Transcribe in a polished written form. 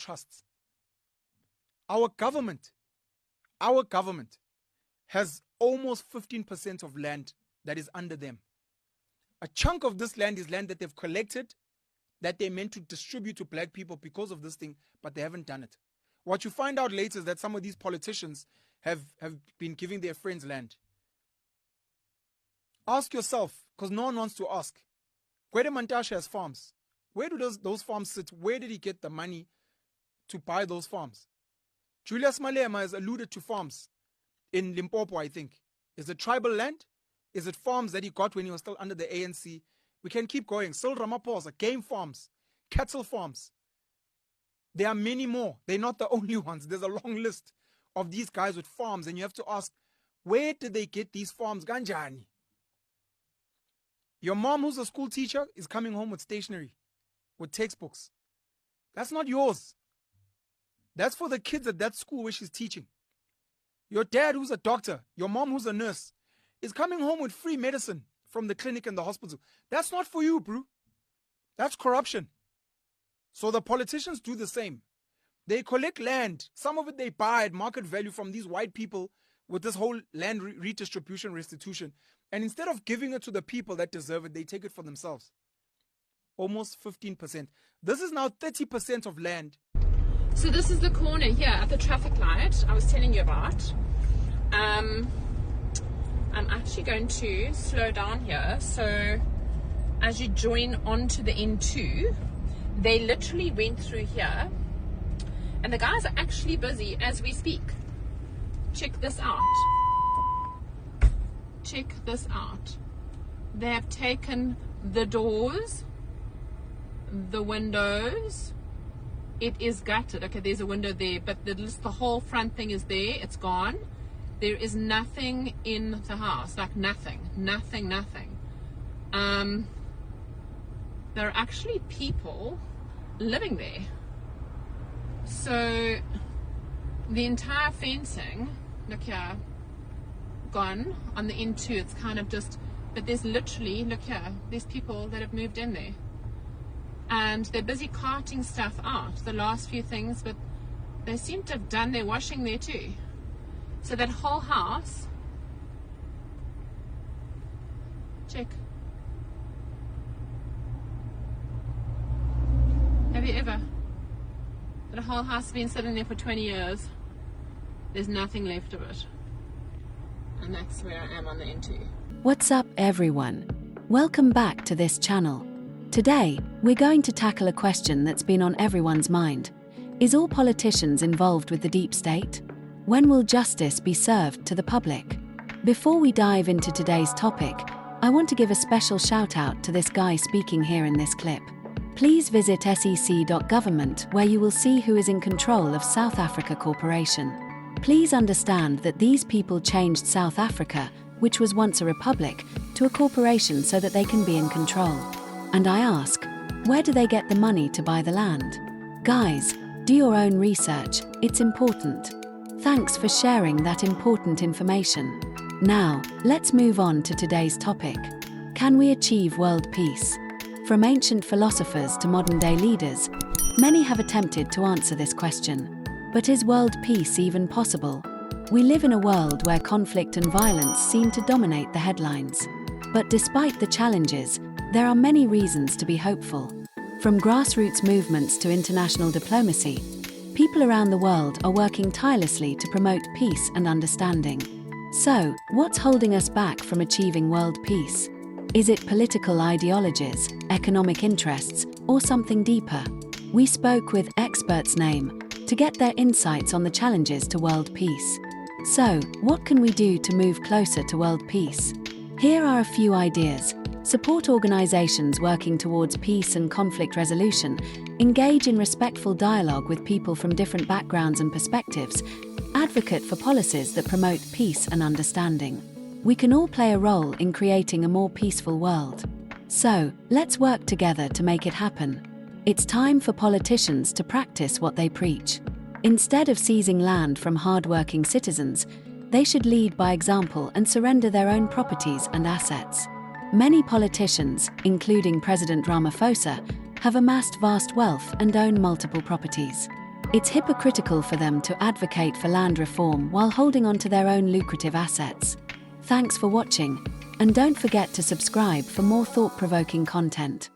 trusts. Our government has almost 15% of land that is under them. A chunk of this land is land that they've collected, that they meant to distribute to black people because of this thing, but they haven't done it. What you find out later is that some of these politicians have been giving their friends land. Ask yourself, because no one wants to ask. Gwede Mantashe has farms. Where do those farms sit? Where did he get the money to buy those farms? Julius Malema has alluded to farms in Limpopo, I think. Is it tribal land? Is it farms that he got when he was still under the ANC? We can keep going. Sil Ramaphosa, game farms, cattle farms. There are many more. They're not the only ones. There's a long list of these guys with farms, and you have to ask, where did they get these farms? Ganjani. Your mom, who's a school teacher, is coming home with stationery, with textbooks. That's not yours. That's for the kids at that school where she's teaching. Your dad, who's a doctor, your mom, who's a nurse, is coming home with free medicine from the clinic and the hospital. That's not for you, bro. That's corruption. So the politicians do the same. They collect land. Some of it they buy at market value from these white people with this whole land redistribution, restitution. And instead of giving it to the people that deserve it, they take it for themselves. Almost 15%. This is now 30% of land. So this is the corner here at the traffic light I was telling you about. I'm actually going to slow down here. So as you join onto the N2, they literally went through here. And the guys are actually busy as we speak. Check this out. Check this out. They have taken the doors, the windows. It is gutted. Okay, there's a window there, but the whole front thing is there. It's gone. There is nothing in the house, like nothing. There are actually people living there. So the entire fencing, look here, gone on the N2. It's kind of just, but there's literally, look here, there's people that have moved in there. And they're busy carting stuff out, the last few things, but they seem to have done their washing there too. So that whole house, check. Have you ever? The whole house has been sitting there for 20 years. There's nothing left of it. And that's where I am on the N2. What's up, everyone? Welcome back to this channel. Today, we're going to tackle a question that's been on everyone's mind. Is all politicians involved with the deep state? When will justice be served to the public? Before we dive into today's topic, I want to give a special shout out to this guy speaking here in this clip. Please visit sec.government where you will see who is in control of South Africa Corporation. Please understand that these people changed South Africa, which was once a republic, to a corporation so that they can be in control. And I ask, where do they get the money to buy the land? Guys, do your own research, it's important. Thanks for sharing that important information. Now, let's move on to today's topic. Can we achieve world peace? From ancient philosophers to modern-day leaders, many have attempted to answer this question. But is world peace even possible? We live in a world where conflict and violence seem to dominate the headlines. But despite the challenges, there are many reasons to be hopeful. From grassroots movements to international diplomacy, people around the world are working tirelessly to promote peace and understanding. So, what's holding us back from achieving world peace? Is it political ideologies, economic interests, or something deeper? We spoke with experts' name to get their insights on the challenges to world peace. So, what can we do to move closer to world peace? Here are a few ideas. Support organizations working towards peace and conflict resolution, engage in respectful dialogue with people from different backgrounds and perspectives, advocate for policies that promote peace and understanding. We can all play a role in creating a more peaceful world. So, let's work together to make it happen. It's time for politicians to practice what they preach. Instead of seizing land from hard-working citizens, they should lead by example and surrender their own properties and assets. Many politicians, including President Ramaphosa, have amassed vast wealth and own multiple properties. It's hypocritical for them to advocate for land reform while holding on to their own lucrative assets. Thanks for watching, and don't forget to subscribe for more thought-provoking content.